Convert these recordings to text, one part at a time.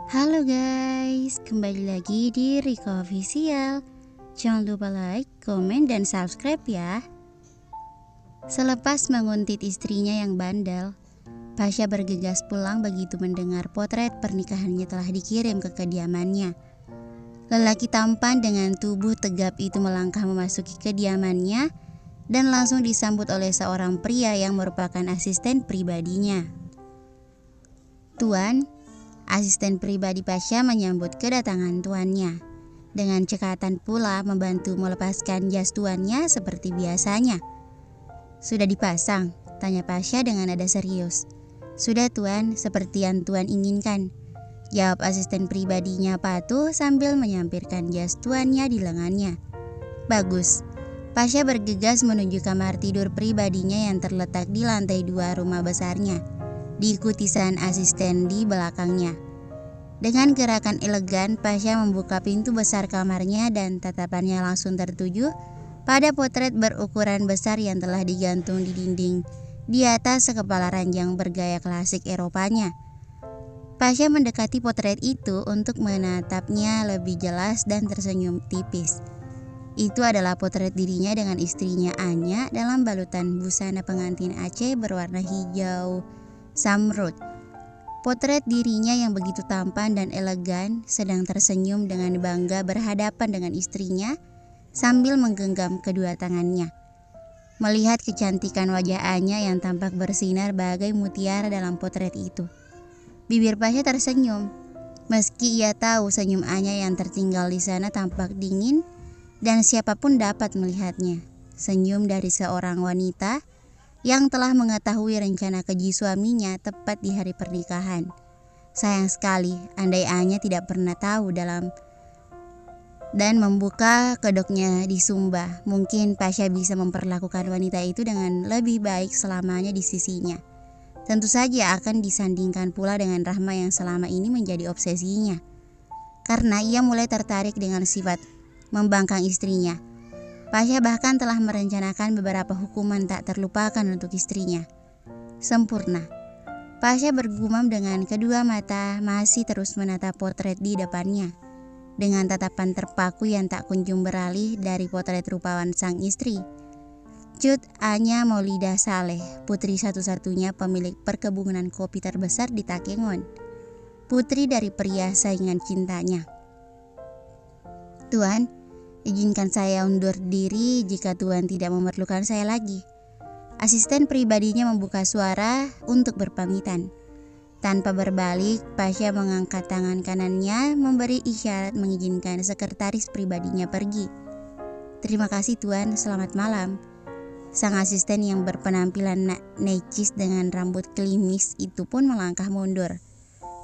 Halo guys, kembali lagi di Riko Official. Jangan lupa like, komen, dan subscribe ya. Selepas menguntit istrinya yang bandel, Pasha bergegas pulang begitu mendengar potret pernikahannya telah dikirim ke kediamannya. Lelaki tampan dengan tubuh tegap itu melangkah memasuki kediamannya dan langsung disambut oleh seorang pria yang merupakan asisten pribadinya. Tuan, asisten pribadi Pasha menyambut kedatangan tuannya. Dengan cekatan pula membantu melepaskan jas tuannya seperti biasanya. "Sudah dipasang?" tanya Pasha dengan nada serius. "Sudah tuan, seperti yang tuan inginkan," jawab asisten pribadinya patuh sambil menyampirkan jas tuannya di lengannya. "Bagus." Pasha bergegas menuju kamar tidur pribadinya yang terletak di lantai 2 rumah besarnya, diikuti sang asisten di belakangnya. Dengan gerakan elegan, Pasha membuka pintu besar kamarnya dan tatapannya langsung tertuju pada potret berukuran besar yang telah digantung di dinding di atas sekepala ranjang bergaya klasik Eropanya. Pasha mendekati potret itu untuk menatapnya lebih jelas dan tersenyum tipis. Itu adalah potret dirinya dengan istrinya Anya dalam balutan busana pengantin Aceh berwarna hijau samrud. Potret dirinya yang begitu tampan dan elegan sedang tersenyum dengan bangga berhadapan dengan istrinya sambil menggenggam kedua tangannya. Melihat kecantikan wajah Anya yang tampak bersinar bagai mutiara dalam potret itu, bibir Pasha tersenyum. Meski ia tahu senyum Anya yang tertinggal di sana tampak dingin dan siapapun dapat melihatnya. Senyum dari seorang wanita yang telah mengetahui rencana keji suaminya tepat di hari pernikahan. Sayang sekali, andai Anya tidak pernah tahu dan membuka kedoknya di Sumba, mungkin Pasha bisa memperlakukan wanita itu dengan lebih baik selamanya di sisinya. Tentu saja akan disandingkan pula dengan Rahma yang selama ini menjadi obsesinya, karena ia mulai tertarik dengan sifat membangkang istrinya. Pasha bahkan telah merencanakan beberapa hukuman tak terlupakan untuk istrinya. Sempurna. Pasha bergumam dengan kedua mata masih terus menatap potret di depannya. Dengan tatapan terpaku yang tak kunjung beralih dari potret rupawan sang istri, Cut Anya Maulida Saleh, putri satu-satunya pemilik perkebunan kopi terbesar di Takengon. Putri dari pria saingan cintanya. "Tuan, izinkan saya undur diri jika Tuan tidak memerlukan saya lagi." Asisten pribadinya membuka suara untuk berpamitan. Tanpa berbalik, Pasha mengangkat tangan kanannya memberi isyarat mengizinkan sekretaris pribadinya pergi. "Terima kasih Tuan, selamat malam." Sang asisten yang berpenampilan necis dengan rambut klimis itu pun melangkah mundur.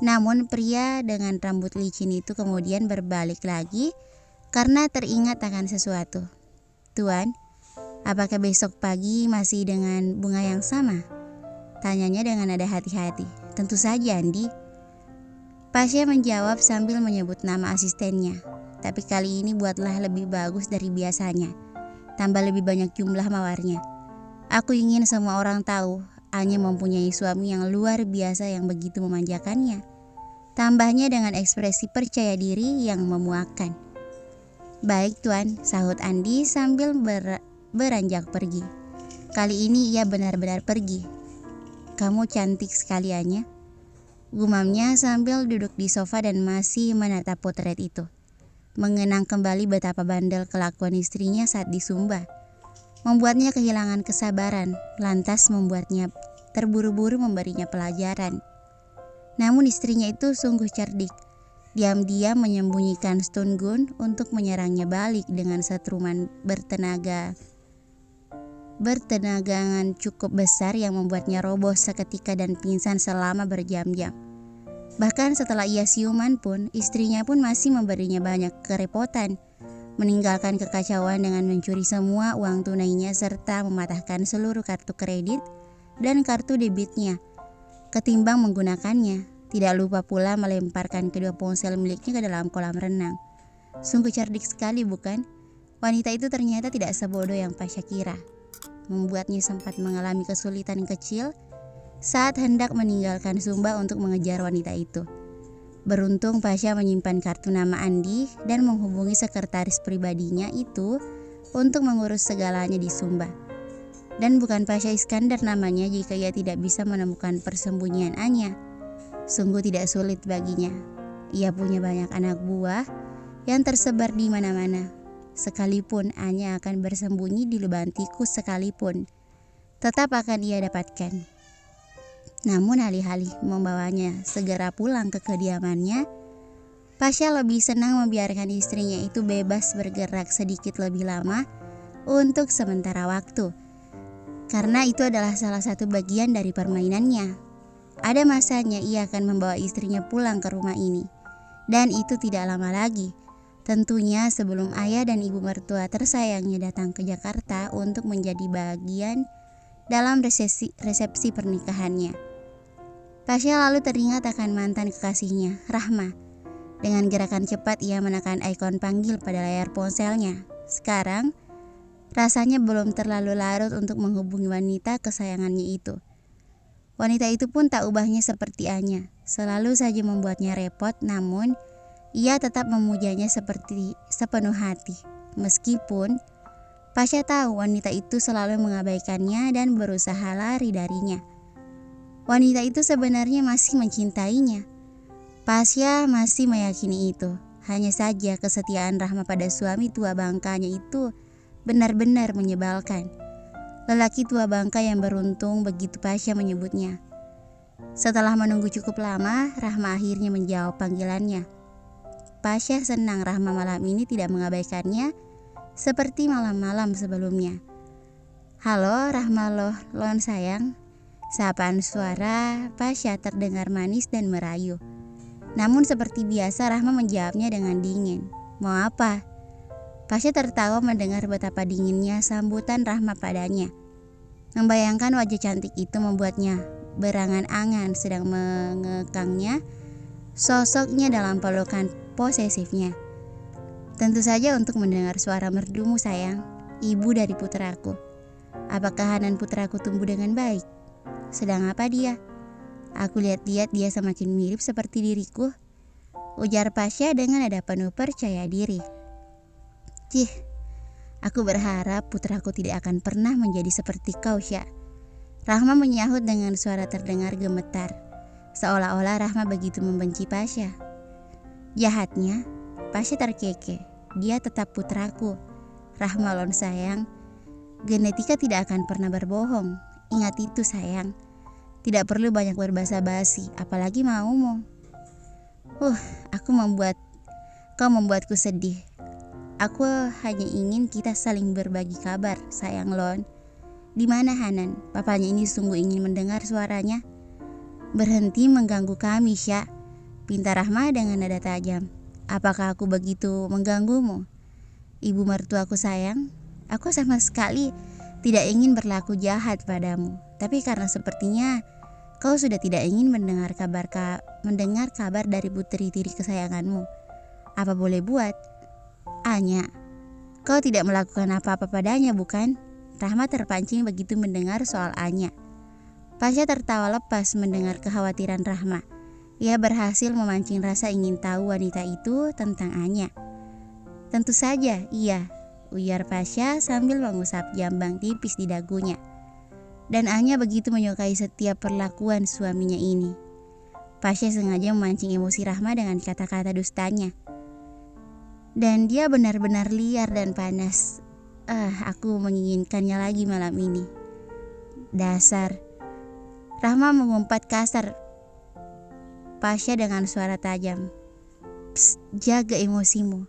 Namun pria dengan rambut licin itu kemudian berbalik lagi karena teringat akan sesuatu. "Tuan, apakah besok pagi masih dengan bunga yang sama?" tanyanya dengan nada hati-hati. "Tentu saja, Andi." Pasha menjawab sambil menyebut nama asistennya. "Tapi kali ini buatlah lebih bagus dari biasanya. Tambah lebih banyak jumlah mawarnya. Aku ingin semua orang tahu Anya mempunyai suami yang luar biasa yang begitu memanjakannya." Tambahnya dengan ekspresi percaya diri yang memuakkan. "Baik Tuan," sahut Andi sambil beranjak pergi. Kali ini ia benar-benar pergi. "Kamu cantik sekali Anya," gumamnya sambil duduk di sofa dan masih menatap potret itu. Mengenang kembali betapa bandel kelakuan istrinya saat di Sumba, membuatnya kehilangan kesabaran, lantas membuatnya terburu-buru memberinya pelajaran. Namun istrinya itu sungguh cerdik. Diam-diam menyembunyikan stun gun untuk menyerangnya balik dengan setruman bertenagangan cukup besar yang membuatnya roboh seketika dan pingsan selama berjam-jam. Bahkan setelah ia siuman pun, istrinya pun masih memberinya banyak kerepotan, meninggalkan kekacauan dengan mencuri semua uang tunainya serta mematahkan seluruh kartu kredit dan kartu debitnya ketimbang menggunakannya. Tidak lupa pula melemparkan kedua ponsel miliknya ke dalam kolam renang. Sungguh cerdik sekali bukan? Wanita itu ternyata tidak sebodoh yang Pasha kira. Membuatnya sempat mengalami kesulitan kecil saat hendak meninggalkan Sumba untuk mengejar wanita itu. Beruntung Pasha menyimpan kartu nama Andi dan menghubungi sekretaris pribadinya itu untuk mengurus segalanya di Sumba. Dan bukan Pasha Iskandar namanya jika ia tidak bisa menemukan persembunyian Anya. Sungguh tidak sulit baginya. Ia punya banyak anak buah yang tersebar di mana-mana. Sekalipun Anya akan bersembunyi di lubang tikus sekalipun, tetap akan ia dapatkan. Namun alih-alih membawanya segera pulang ke kediamannya, Pasha lebih senang membiarkan istrinya itu bebas bergerak sedikit lebih lama untuk sementara waktu. Karena itu adalah salah satu bagian dari permainannya. Ada masanya ia akan membawa istrinya pulang ke rumah ini. Dan itu tidak lama lagi. Tentunya sebelum ayah dan ibu mertua tersayangnya datang ke Jakarta untuk menjadi bagian dalam resepsi pernikahannya. Pasha lalu teringat akan mantan kekasihnya, Rahma. Dengan gerakan cepat ia menekan ikon panggil pada layar ponselnya. Sekarang, rasanya belum terlalu larut untuk menghubungi wanita kesayangannya itu. Wanita itu pun tak ubahnya seperti Anya, selalu saja membuatnya repot, namun ia tetap memujanya seperti sepenuh hati. Meskipun Pasha tahu wanita itu selalu mengabaikannya dan berusaha lari darinya. Wanita itu sebenarnya masih mencintainya. Pasha masih meyakini itu. Hanya saja kesetiaan Rahma pada suami tua bangkanya itu benar-benar menyebalkan. Lelaki tua bangka yang beruntung, begitu Pasha menyebutnya. Setelah menunggu cukup lama, Rahma akhirnya menjawab panggilannya. Pasha senang Rahma malam ini tidak mengabaikannya seperti malam-malam sebelumnya. "Halo Rahma lon sayang." Sapaan suara Pasha terdengar manis dan merayu. Namun seperti biasa Rahma menjawabnya dengan dingin. "Mau apa?" Pasha tertawa mendengar betapa dinginnya sambutan Rahma padanya. Membayangkan wajah cantik itu membuatnya berangan-angan sedang mengekangnya sosoknya dalam pelukan posesifnya. "Tentu saja untuk mendengar suara merdumu sayang, ibu dari putraku. Apakah Hanan putraku tumbuh dengan baik? Sedang apa dia? Aku lihat-lihat dia semakin mirip seperti diriku," ujar Pasha dengan nada penuh percaya diri. "Cih, aku berharap putraku tidak akan pernah menjadi seperti kau, Sya." Rahma menyahut dengan suara terdengar gemetar, seolah-olah Rahma begitu membenci Pasha. Jahatnya, Pasha terkekeh. "Dia tetap putraku. Rahma lon sayang, genetika tidak akan pernah berbohong. Ingat itu sayang. Tidak perlu banyak berbasa-basi, apalagi maumu. Kau membuatku sedih. Aku hanya ingin kita saling berbagi kabar, sayang Lon. Di mana Hanan? Papanya ini sungguh ingin mendengar suaranya." "Berhenti mengganggu kami, Sya," pinta Rahma dengan nada tajam. "Apakah aku begitu mengganggumu? Ibu mertuaku sayang, aku sama sekali tidak ingin berlaku jahat padamu. Tapi karena sepertinya kau sudah tidak ingin mendengar kabar dari putri tiri kesayanganmu. Apa boleh buat? Anya, kau tidak melakukan apa-apa padanya bukan?" Rahma terpancing begitu mendengar soal Anya. Pasha tertawa lepas mendengar kekhawatiran Rahma. Ia berhasil memancing rasa ingin tahu wanita itu tentang Anya. "Tentu saja, iya," ujar Pasha sambil mengusap jambang tipis di dagunya. Dan Anya begitu menyukai setiap perlakuan suaminya ini. Pasha sengaja memancing emosi Rahma dengan kata-kata dustanya. "Dan dia benar-benar liar dan panas. Aku menginginkannya lagi malam ini." "Dasar." Rahma mengumpat kasar Pasha dengan suara tajam. "Psst, jaga emosimu.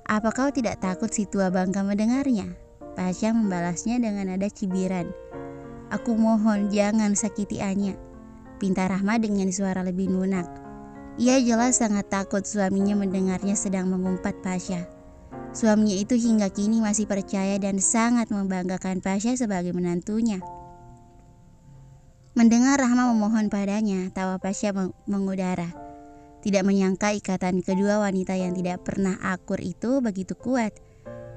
Apa kau tidak takut si tua bangka mendengarnya?" Pasha membalasnya dengan nada cibiran. "Aku mohon jangan sakiti Anya," pinta Rahma dengan suara lebih lunak. Ia jelas sangat takut suaminya mendengarnya sedang mengumpat Pasha. Suaminya itu hingga kini masih percaya dan sangat membanggakan Pasha sebagai menantunya. Mendengar Rahma memohon padanya, tawa Pasha mengudara. Tidak menyangka ikatan kedua wanita yang tidak pernah akur itu begitu kuat.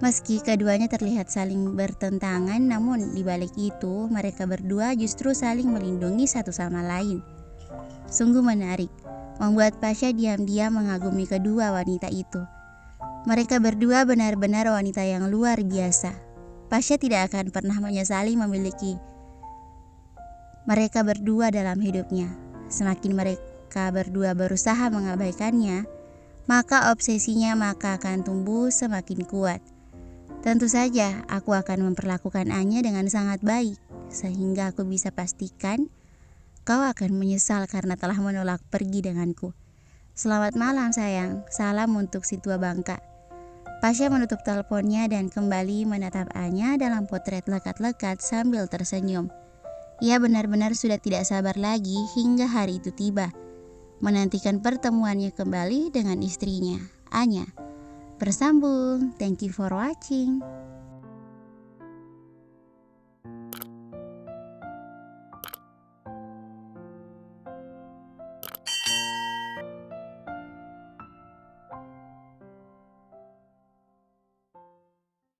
Meski keduanya terlihat saling bertentangan, namun di balik itu mereka berdua justru saling melindungi satu sama lain. Sungguh menarik. membuat Pasha diam-diam mengagumi kedua wanita itu. Mereka berdua benar-benar wanita yang luar biasa. Pasha tidak akan pernah menyesali memiliki mereka berdua dalam hidupnya. Semakin mereka berdua berusaha mengabaikannya, maka obsesinya akan tumbuh semakin kuat. Tentu saja aku akan memperlakukan Anya dengan sangat baik, sehingga aku bisa pastikan kau akan menyesal karena telah menolak pergi denganku. Selamat malam sayang, salam untuk si tua bangka. Pasha menutup teleponnya dan kembali menatap Anya dalam potret lekat-lekat sambil tersenyum. Ia benar-benar sudah tidak sabar lagi hingga hari itu tiba, menantikan pertemuannya kembali dengan istrinya, Anya. Bersambung, thank you for watching.